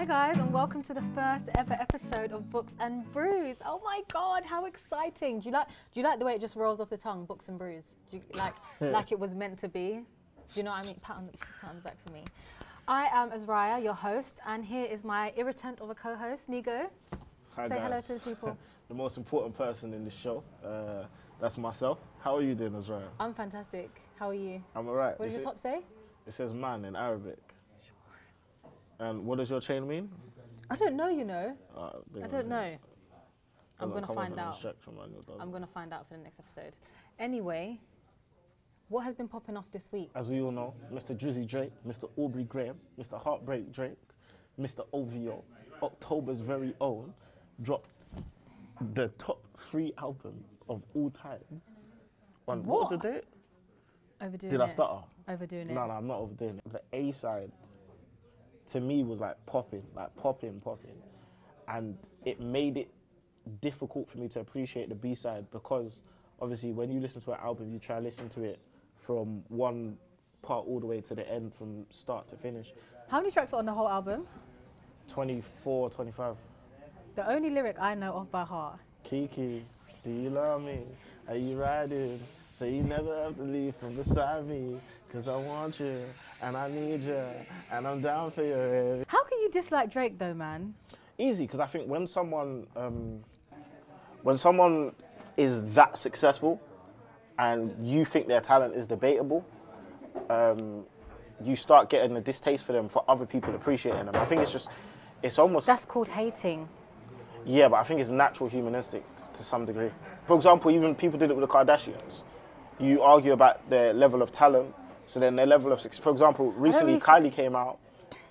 Hi guys, and welcome to the first ever episode of Books and Brews. Oh my God, how exciting! Do you like the way it just rolls off the tongue, Books and Brews? Do you like it was meant to be? Do you know what I mean? Pat on the back for me. I am Azryah, your host, and here is my irritant of a co-host, Nego. Hi Say guys. hello to the people. The most important person in the show, that's myself. How are you doing, Azryah? I'm fantastic. How are you? I'm alright. What does your top say? It says man in Arabic. And what does your chain mean? I don't know, you know. I don't know. I'm going to find out. I'm going to find out for the next episode. Anyway, what has been popping off this week? As we all know, Mr. Drizzy Drake, Mr. Aubrey Graham, Mr. Heartbreak Drake, Mr. OVO, October's very own, dropped the top 3 album of all time. On what was the date? Overdoing it. Did I stutter? Overdoing it. No, I'm not overdoing it. The A side to me was like popping. And it made it difficult for me to appreciate the B side because obviously when you listen to an album, you try to listen to it from one part all the way to the end from start to finish. How many tracks are on the whole album? 24, 25. The only lyric I know of by heart. Kiki, do you love me? Are you riding? So you never have to leave from beside me. Cause I want you, and I need you, and I'm down for you. How can you dislike Drake though, man? Easy, because I think when someone is that successful, and you think their talent is debatable, you start getting a distaste for them for other people appreciating them. I think it's almost... That's called hating. Yeah, but I think it's natural human instinct to some degree. For example, even people did it with the Kardashians. You argue about their level of talent, so then their level of success. For example, recently Kylie came out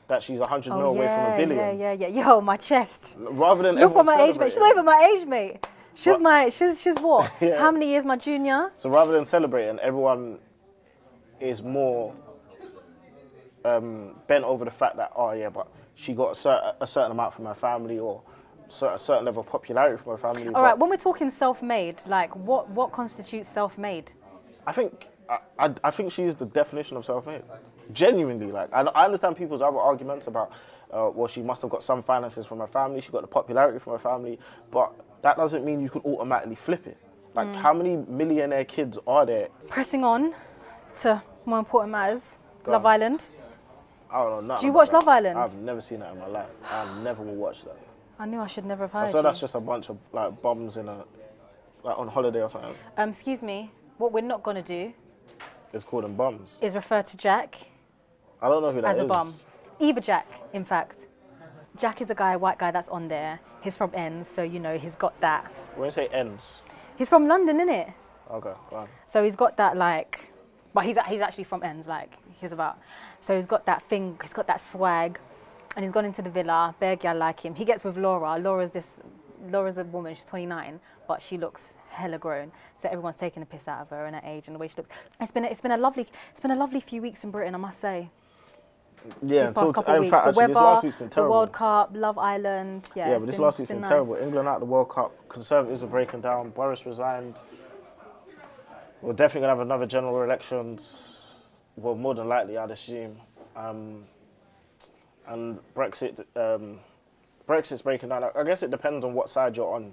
that she's 100 mil away from $1 billion. Yeah. Yo, my chest. Rather than look what my age mate. She's not even my age mate. She's what? Yeah. How many years my junior? So rather than celebrating, everyone is more bent over the fact that but she got a certain amount from her family or a certain level of popularity from her family. All right, when we're talking self-made, like what constitutes self-made? I think she's the definition of self-made. Genuinely, like I understand people's other arguments about, well, she must have got some finances from her family, she got the popularity from her family, but that doesn't mean you could automatically flip it. Like, how many millionaire kids are there? Pressing on to more important matters, Love Island. I don't know. Do you watch Love Island? I've never seen that in my life. I never will watch that. I knew I should never have heard I saw that's just a bunch of like bums on holiday or something. Excuse me. What we're not gonna do is call them bums. Is refer to Jack. I don't know who that is. As a bum. Either Jack, in fact. Jack is a white guy that's on there. He's from Ends, so you know he's got that. When you say Ends? He's from London, innit? Okay, go on. So he's got that but he's actually from Ends, so he's got that thing, he's got that swag, and he's gone into the villa, bare girl like him. He gets with Laura. Laura's a woman, she's 29, but she looks hella grown. So everyone's taking a piss out of her and her age and the way she looks. It's been a lovely few weeks in Britain, I must say. Yeah, in fact, actually, this last week's been terrible. The World Cup, Love Island. Yeah, but this last week's been terrible. England out of the World Cup, Conservatives are breaking down, Boris resigned. We're definitely going to have another general elections, well, more than likely, I'd assume. And Brexit's breaking down. I guess it depends on what side you're on.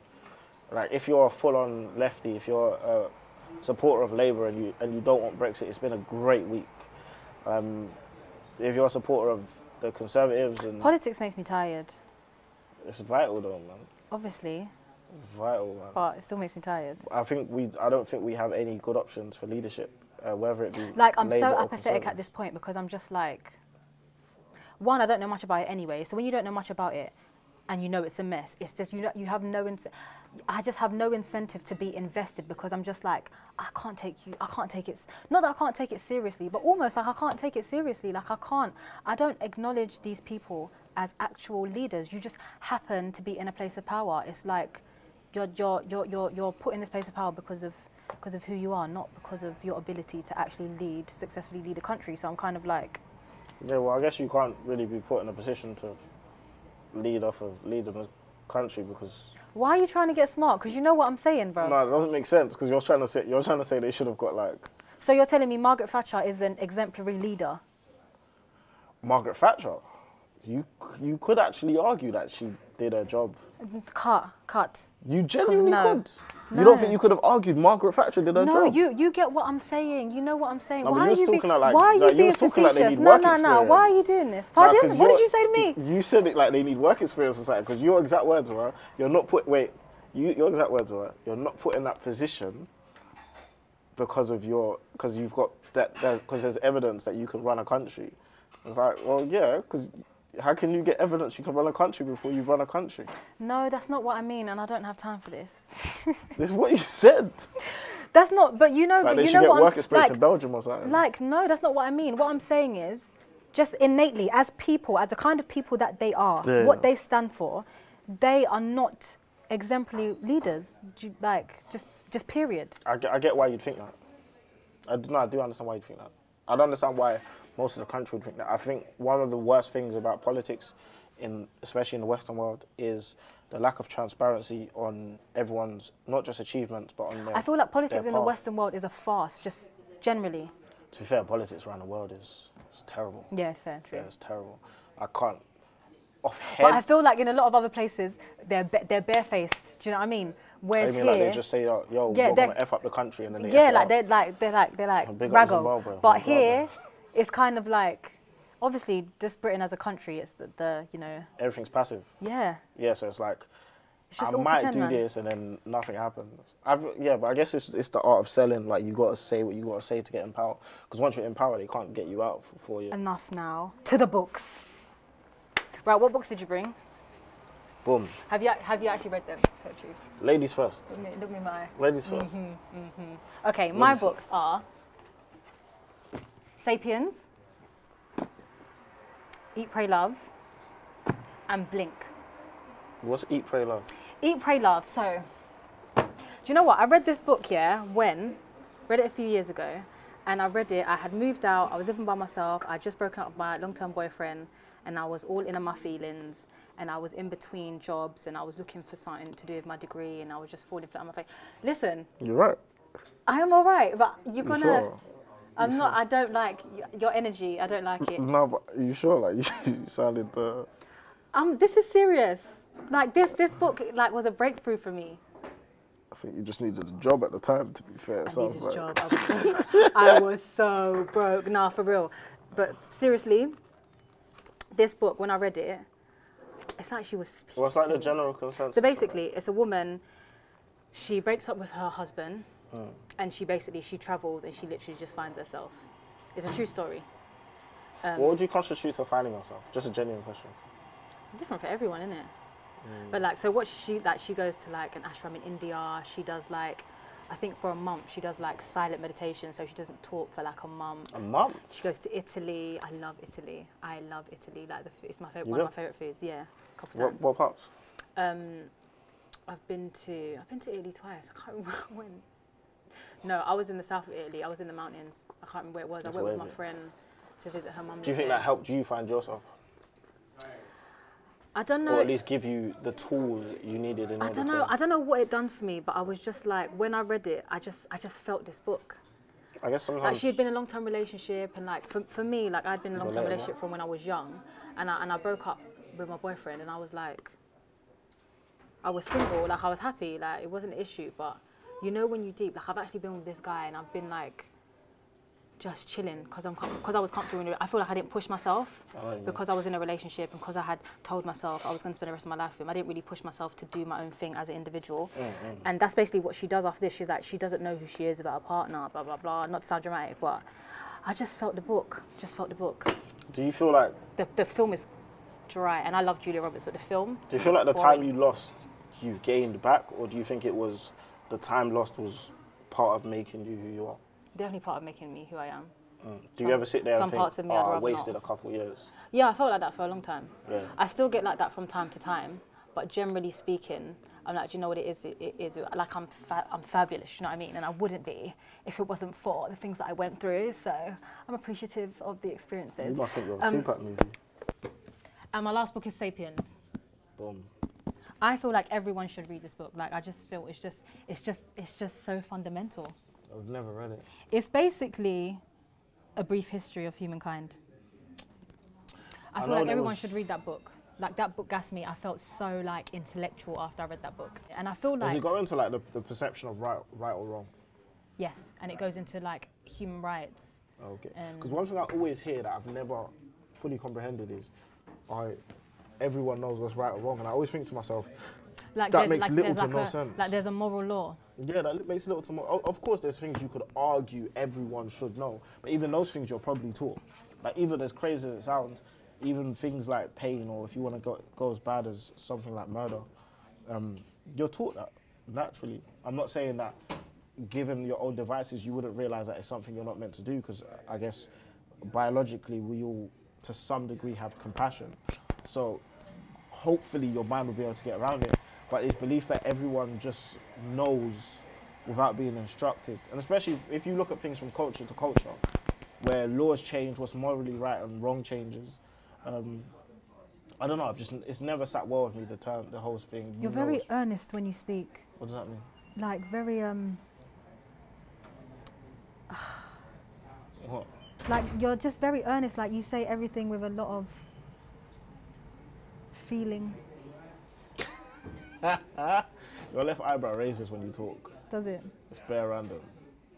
Like, if you're a full-on lefty, if you're a supporter of Labour and you don't want Brexit, it's been a great week. If you're a supporter of the Conservatives and... Politics makes me tired. It's vital though, man. Obviously. It's vital, man. But it still makes me tired. I don't think we have any good options for leadership, whether it be I'm Labour so or apathetic at this point because I'm just like... One, I don't know much about it anyway. So when you don't know much about it and you know it's a mess, it's just you have no... I just have no incentive to be invested because I'm just like, I can't take it... Not that I can't take it seriously, but almost like I can't take it seriously. Like I don't acknowledge these people as actual leaders. You just happen to be in a place of power. It's like you're put in this place of power because of who you are, not because of your ability to actually successfully lead a country. So I'm kind of like... Yeah, well, I guess you can't really be put in a position to leading the country because... Why are you trying to get smart? Because you know what I'm saying, bro. No, it doesn't make sense because you're trying to say they should have got like... So you're telling me Margaret Thatcher is an exemplary leader? Margaret Thatcher? You could actually argue that she did her job. Cut. You genuinely no. could. You don't think you could have argued Margaret Thatcher did her job? No, you get what I'm saying. You know what I'm saying. No, why are you being facetious? No. Why are you doing this? Pardon? What did you say to me? You said it like they need work experience or something. Because your exact words were, you're not put. Wait, your exact words were, you're not put in that position because you've got that. Because there's evidence that you can run a country. It's like, well, yeah, because. How can you get evidence you can run a country before you run a country? No, that's not what I mean, and I don't have time for this. This is what you said. That's not, but you know, like but you know what get work experience in Belgium or something. Like, no, that's not what I mean. What I'm saying is, just innately, as people, as the kind of people that they are, what they stand for, they are not exemplary leaders. Like, just period. I get why you'd think that. I do understand why you'd think that. I don't understand why most of the country would think that. I think one of the worst things about politics, especially in the Western world, is the lack of transparency on everyone's, not just achievements, but on their I feel like politics in the Western world is a farce, just generally. To be fair, politics around the world is terrible. Yeah, it's fair, true. Yeah, it's terrible. I can't, offhand. But I feel like in a lot of other places, they're barefaced. Do you know what I mean? Whereas here, like they just say, yo, we're gonna F up the country, and then they F it up. they're like raggo. But here, it's kind of like, obviously, just Britain as a country, it's the you know. Everything's passive. Yeah. Yeah, so it's like, I might do this and then nothing happens. But I guess it's the art of selling. Like, you got to say what you got to say to get in power. Because once you're in power, they can't get you out for 4 years. Enough now. To the books. Right, what books did you bring? Boom. Have you actually read them? Tell the truth. Ladies first. Look me in my eye. Ladies first. Okay, my books are Sapiens, Eat, Pray, Love, and Blink. What's Eat, Pray, Love? Eat, Pray, Love. So, do you know what? I read this book, read it a few years ago, and I read it, I had moved out, I was living by myself, I'd just broken up with my long-term boyfriend, and I was all in on my feelings, and I was in between jobs, and I was looking for something to do with my degree, and I was just falling flat on my face. Listen. You're right. I am all right, but you're gonna... Sure? I don't like your energy, I don't like it. No, but are you sure? Like, you sounded... This is serious. Like, this book, like, was a breakthrough for me. I think you just needed a job at the time, to be fair. I needed a job. I was so broke. Nah, for real. But seriously, this book, when I read it, it's like she was speaking. What's like the general consensus? So basically, it's a woman, she breaks up with her husband, and she travels and she literally just finds herself. It's a true story. What would you constitute her finding herself? Just a genuine question. Different for everyone, isn't it? But like, so what she goes to like an ashram in India. She does like, I think for a month, she does like silent meditation. So she doesn't talk for like a month. A month? She goes to Italy. I love Italy. Like it's my favorite, one of my favorite foods. Yeah, a couple times. What parts? I've been to Italy twice. I can't remember when. No, I was in the south of Italy. I was in the mountains. I can't remember where it was. I went with my friend to visit her mum. Do you think that helped you find yourself? I don't know. Or at least give you the tools you needed in order to... I don't know what it done for me, but I was just like, when I read it, I just felt this book. I guess sometimes... Like, she had been in a long-term relationship, and like, for me, like, I'd been in a long-term relationship from when I was young, and I broke up with my boyfriend, and I was like, I was single, like, I was happy, like, it wasn't an issue, but you know when you deep, like, I've actually been with this guy, and I've been like, just chilling because I was comfortable. I feel like I didn't push myself because I was in a relationship and because I had told myself I was going to spend the rest of my life with him. I didn't really push myself to do my own thing as an individual. And that's basically what she does after this. She's like, she doesn't know who she is without a partner, blah, blah, blah. Not to sound dramatic, but I just felt the book. Do you feel like... The film is dry, and I love Julia Roberts, but the film... Do you feel like the time you lost, you've gained back, or do you think it was the time lost was part of making you who you are? Definitely part of making me who I am. Do you ever sit there and think, parts of me I wasted a couple years? Yeah, I felt like that for a long time. Yeah. I still get like that from time to time, but generally speaking, I'm like, do you know what it is? It is like I'm fabulous, you know what I mean? And I wouldn't be if it wasn't for the things that I went through. So I'm appreciative of the experiences. You must think you're a Tupac movie. And my last book is Sapiens. Boom. I feel like everyone should read this book. Like, I just feel it's just so fundamental. I've never read it. It's basically a brief history of humankind. I feel like everyone should read that book. Like, that book gassed me. I felt so, like, intellectual after I read that book. And I feel like... Does it go into, like, the perception of right or wrong? Yes, and it goes into, like, human rights. Okay. Because one thing I always hear that I've never fully comprehended is everyone knows what's right or wrong. And I always think to myself, like that makes little to no sense. Like, there's a moral law. Yeah, that makes little to no... Of course, there's things you could argue everyone should know. But even those things you're probably taught. Like, even as crazy as it sounds, even things like pain, or if you want to go as bad as something like murder, you're taught that naturally. I'm not saying that given your own devices, you wouldn't realize that it's something you're not meant to do, because I guess biologically we all, to some degree, have compassion. So hopefully your mind will be able to get around it. But it's belief that everyone just knows without being instructed. And especially if you look at things from culture to culture, where laws change, what's morally right and wrong changes. I don't know, it's never sat well with me, the whole thing. You're very earnest when you speak. What does that mean? Like, very, What? Like, you're just very earnest, like, you say everything with a lot of feeling. Your left eyebrow raises when you talk. Does it? It's bare random.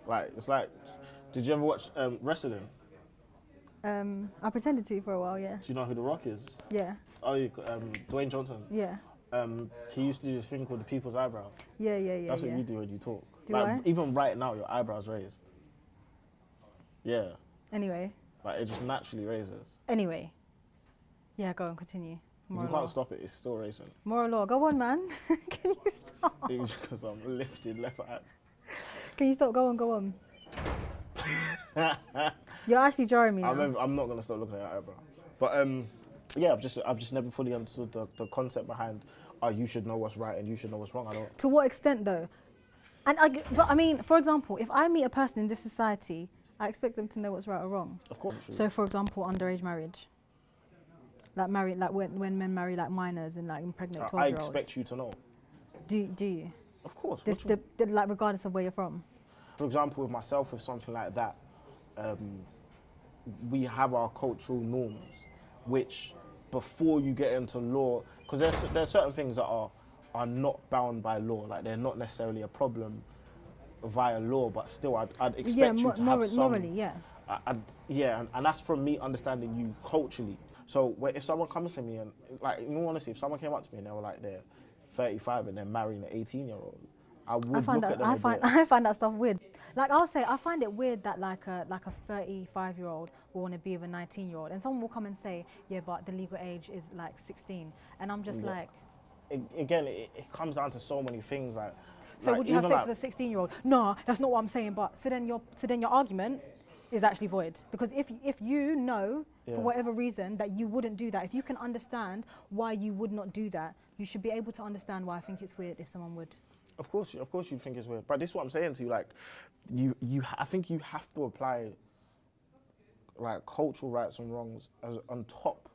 Like, it's like, did you ever watch wrestling? I pretended to for a while, yeah. Do you know who The Rock is? Yeah. Oh, Dwayne Johnson? Yeah. He used to do this thing called the people's eyebrow. Yeah. That's what you do when you talk. Do like, I? Even right now, your eyebrow's raised. Yeah. Anyway. Like, it just naturally raises. Anyway. Yeah, go on, continue. You can't stop it, it's still raising. Moral law. Go on, man. Can you stop? It's because I'm lifted left eye. Can you stop? Go on. You're actually jarring me now. I'm not going to stop looking at your eyebrow. But yeah, I've just never fully understood the concept behind, you should know what's right and you should know what's wrong. I don't. To what extent, though? But I mean, for example, if I meet a person in this society, I expect them to know what's right or wrong. Of course. So, for example, underage marriage. Like when men marry like minors and like impregnate 12-year-olds. I expect you to know. Do you? Of course. Like, regardless of where you're from. For example, with myself, with something like that, we have our cultural norms, which before you get into law, because there's certain things that are not bound by law, like they're not necessarily a problem via law, but still I'd expect you to have some... morally, yeah. And that's from me understanding you culturally. So if someone comes to me and, like, in all honesty, if someone came up to me and they were like, they're 35 and they're marrying an 18-year-old, I find that stuff weird. Like, I'll say, I find it weird that like a 35-year-old will want to be with a 19-year-old, and someone will come and say, yeah, but the legal age is like 16, and I'm just like... It comes down to so many things, like... So would you have sex with a 16-year-old? No, that's not what I'm saying, but so then your argument is actually void. Because if you know, for whatever reason, that you wouldn't do that, if you can understand why you would not do that, you should be able to understand why I think it's weird if someone would. Of course you think it's weird. But this is what I'm saying to you, like, I think you have to apply, like, cultural rights and wrongs on top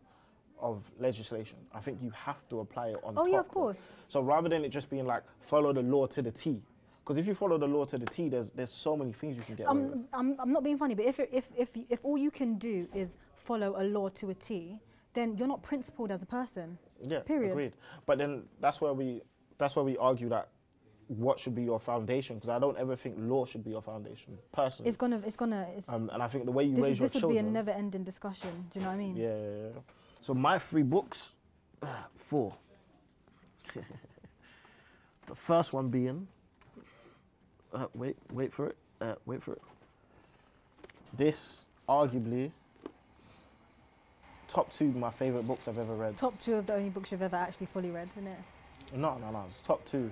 of legislation. I think you have to apply it on top. Oh yeah, of course. So rather than it just being like, follow the law to the T, because if you follow the law to the T, there's so many things you can get away with. I'm not being funny, but if all you can do is follow a law to a T, then you're not principled as a person. Yeah, period. Agreed. But then that's where we argue that what should be your foundation, because I don't ever think law should be your foundation, personally. And I think the way you raise your children... This would be a never-ending discussion, do you know what I mean? Yeah. So my 3 books, 4. The first one being, wait for it. This, arguably, top 2 of my favourite books I've ever read. Top 2 of the only books you've ever actually fully read, isn't it? No, it's top 2.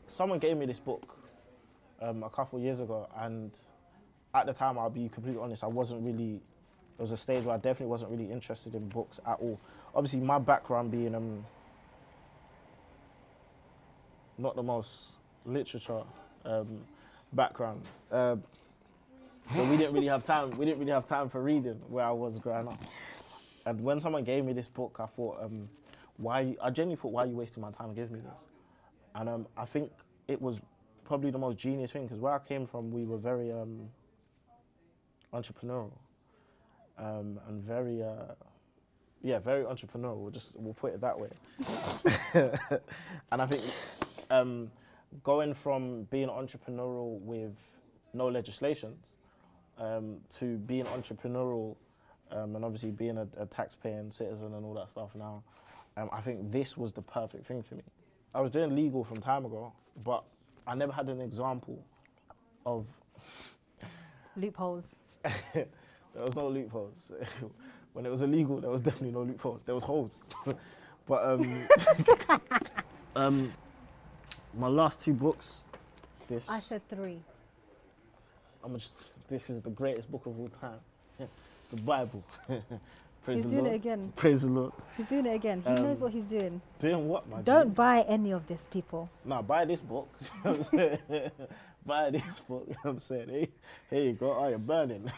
Someone gave me this book a couple of years ago, and at the time, I'll be completely honest, there was a stage where I definitely wasn't really interested in books at all. Obviously, my background being not the most literature background, so we didn't really have time. We didn't really have time for reading where I was growing up. And when someone gave me this book, I thought, I genuinely thought, why are you wasting my time giving me this? And I think it was probably the most genius thing, because where I came from, we were very entrepreneurial. and very, very entrepreneurial. We'll put it that way. And I think going from being entrepreneurial with no legislations to being entrepreneurial and obviously being a tax-paying citizen and all that stuff now, I think this was the perfect thing for me. I was doing legal from time ago, but I never had an example of loopholes. There was no loopholes. When it was illegal, there was definitely no loopholes. There was holes. But my last 2 books, this. I said 3. This is the greatest book of all time. It's the Bible. Praise He's the doing Lord. it again. Praise the Lord. He's doing it again. He knows what he's doing. Doing what, man? Don't buy any of this, people. No, buy this book. You know what I'm saying? Buy this book. You know what I'm saying? Hey, here you go. Oh, you're burning.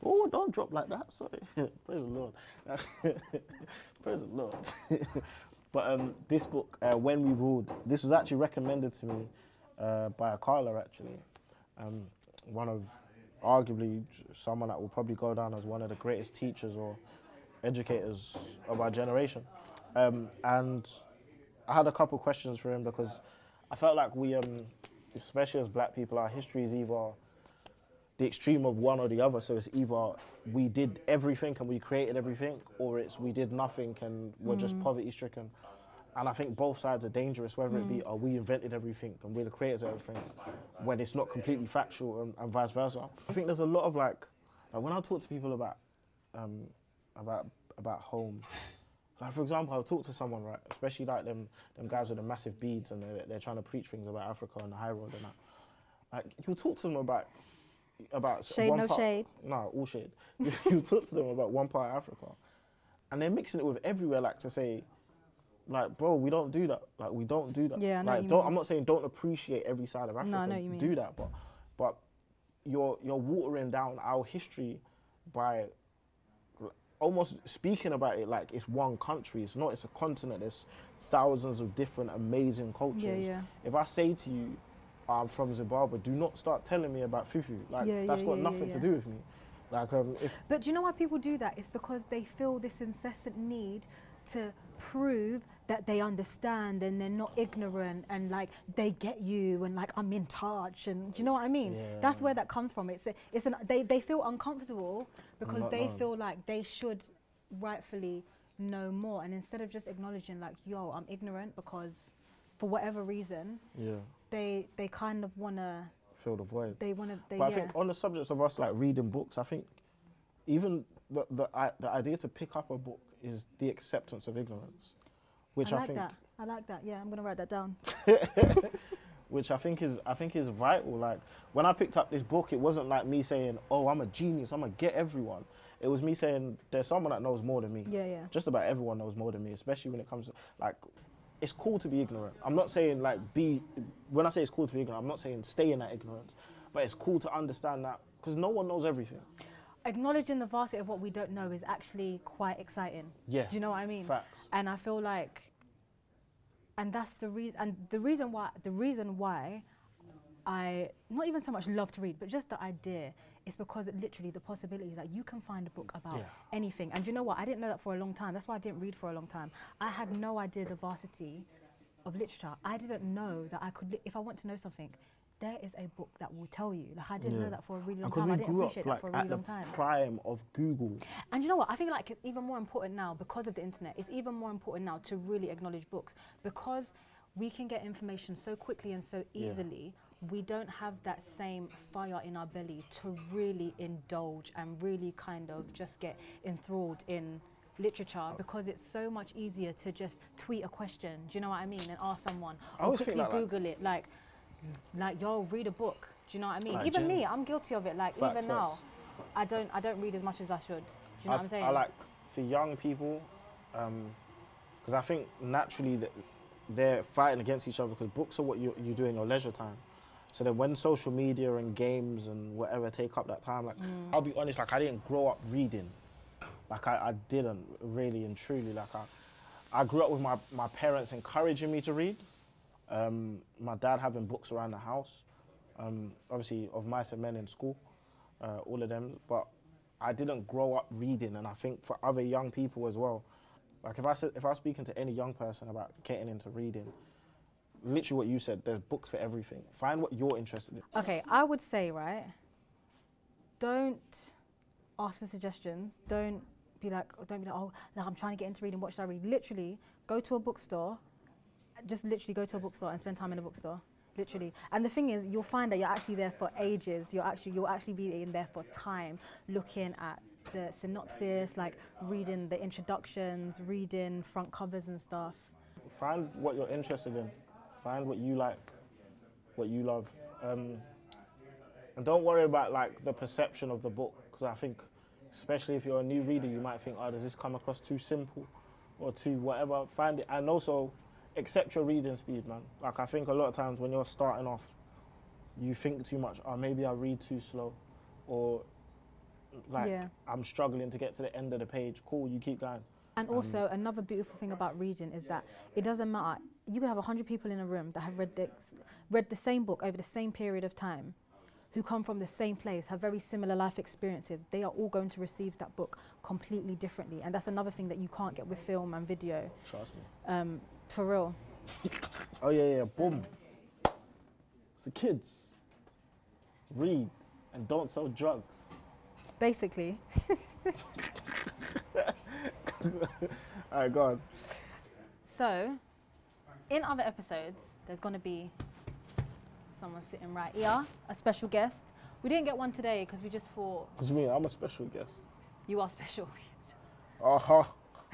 Oh, don't drop like that. Sorry. Praise the Lord. Praise the Lord. But this book, When We Ruled, this was actually recommended to me by a Carla, actually. One of, arguably, someone that will probably go down as one of the greatest teachers or educators of our generation. And I had a couple of questions for him because I felt like we, especially as black people, our history is either the extreme of one or the other. So it's either we did everything and we created everything, or it's we did nothing and we're just poverty stricken. And I think both sides are dangerous, whether it be, we invented everything and we're the creators of everything, when it's not completely factual and vice versa. I think there's a lot of like when I talk to people about home, like for example, I'll talk to someone, right, especially like them guys with the massive beads and they're trying to preach things about Africa and the high road and that. Like you'll talk to them about shade, no shade. No, all shade. You talk to them about one part of Africa, and they're mixing it with everywhere, like to say, like, bro, we don't do that. Like, we don't do that. Yeah, I know like, what you don't. mean. I'm not saying don't appreciate every side of Africa. No, I know what you mean. Do that, but you're watering down our history by almost speaking about it like it's one country. It's not. It's a continent. There's thousands of different amazing cultures. Yeah, yeah. If I say to you, I'm from Zimbabwe, do not start telling me about fufu. Like that's got nothing to do with me. Like But do you know why people do that? It's because they feel this incessant need to prove that they understand and they're not ignorant and like they get you and like I'm in touch, and do you know what I mean? Yeah. That's where that comes from. They feel uncomfortable because they feel like they should rightfully know more, and instead of just acknowledging like, yo, I'm ignorant because for whatever reason, they kind of want to fill the void. But I think on the subject of us like reading books, I think even the idea to pick up a book is the acceptance of ignorance, which I like that. Yeah, I'm gonna write that down. Which I think is vital. Like when I picked up this book, it wasn't like me saying, "Oh, I'm a genius. I'm gonna get everyone." It was me saying, "There's someone that knows more than me." Yeah. Just about everyone knows more than me, especially when it comes to like. It's cool to be ignorant. I'm not saying like when I say it's cool to be ignorant, I'm not saying stay in that ignorance, but it's cool to understand that because no one knows everything. Acknowledging the vastity of what we don't know is actually quite exciting. Yeah. Do you know what I mean? Facts. And I feel like, and that's the reason, and the reason why I not even so much love to read, but just the idea is because literally the possibilities that you can find a book about anything. And you know what? I didn't know that for a long time. That's why I didn't read for a long time. I had no idea the vastity of literature. I didn't know that I could, if I want to know something, there is a book that will tell you. Like I didn't know that for a really long time. I didn't appreciate that for a really long time. At the prime of Google. And you know what? I feel like it's even more important now because of the internet. It's even more important now to really acknowledge books because we can get information so quickly and so easily. We don't have that same fire in our belly to really indulge and really kind of just get enthralled in literature because it's so much easier to just tweet a question, do you know what I mean, and ask someone or quickly Google it. Like, yo, read a book, do you know what I mean? Like even me, I'm guilty of it. Like even now, I don't read as much as I should. Do you know what I'm saying? I like for young people, because I think naturally that they're fighting against each other because books are what you do in your leisure time. So then when social media and games and whatever take up that time, like I'll be honest, like I didn't grow up reading. Like I didn't really and truly. Like I grew up with my parents encouraging me to read. My dad having books around the house. Obviously of Mice and Men in school, all of them. But I didn't grow up reading, and I think for other young people as well, like if I was speaking to any young person about getting into reading, literally what you said, there's books for everything. Find what you're interested in. Okay, I would say, right, don't ask for suggestions. Don't be like, oh, no, I'm trying to get into reading, what should I read? Literally, go to a bookstore, just literally go to a bookstore and spend time in a bookstore. Literally. And the thing is, you'll find that you're actually there for ages. You'll actually be in there for time, looking at the synopsis, like reading the introductions, reading front covers and stuff. Find what you're interested in. Find what you like, what you love. And don't worry about like the perception of the book, because I think, especially if you're a new reader, you might think, oh, does this come across too simple or too whatever? Find it, and also accept your reading speed, man. Like I think a lot of times when you're starting off, you think too much, oh, maybe I read too slow, or like I'm struggling to get to the end of the page. Cool, you keep going. And also another beautiful thing about reading is that it doesn't matter. You could have 100 people in a room that have read the same book over the same period of time, who come from the same place, have very similar life experiences. They are all going to receive that book completely differently. And that's another thing that you can't get with film and video. Trust me. For real. Oh yeah, boom. So kids, read and don't sell drugs. Basically. All right, go on. So, in other episodes, there's going to be someone sitting right here, a special guest. We didn't get one today because we just thought... What do you mean? I'm a special guest. You are special. All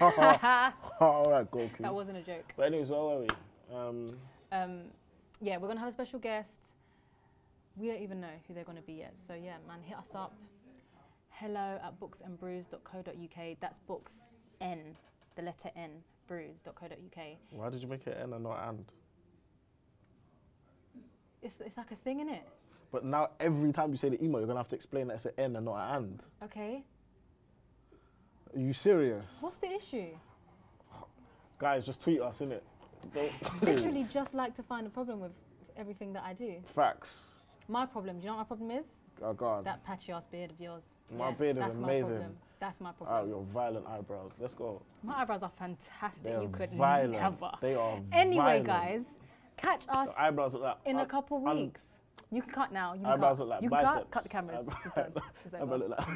right, go. That wasn't a joke. But anyways, where were we? Yeah, we're going to have a special guest. We don't even know who they're going to be yet. So yeah, man, hit us up. hello@booksandbrews.co.uk. That's books N, the letter N, brews.co.uk. Why did you make it N and not and? It's like a thing, innit? But now every time you say the email, you're going to have to explain that it's an N and not an and. Okay. Are you serious? What's the issue? Guys, just tweet us, innit? Literally just like to find a problem with everything that I do. Facts. My problem, do you know what my problem is? Oh, God. That patchy ass beard of yours. My beard is amazing. That's my problem. Oh, your violent eyebrows. Let's go. My eyebrows are fantastic. They are you could violent. never. They are Anyway, violent. guys, catch us the eyebrows look like in a couple weeks. You can cut now. You can eyebrows cut. look like you biceps. Can cut the cameras. It's done. It's over. Eyebrows look like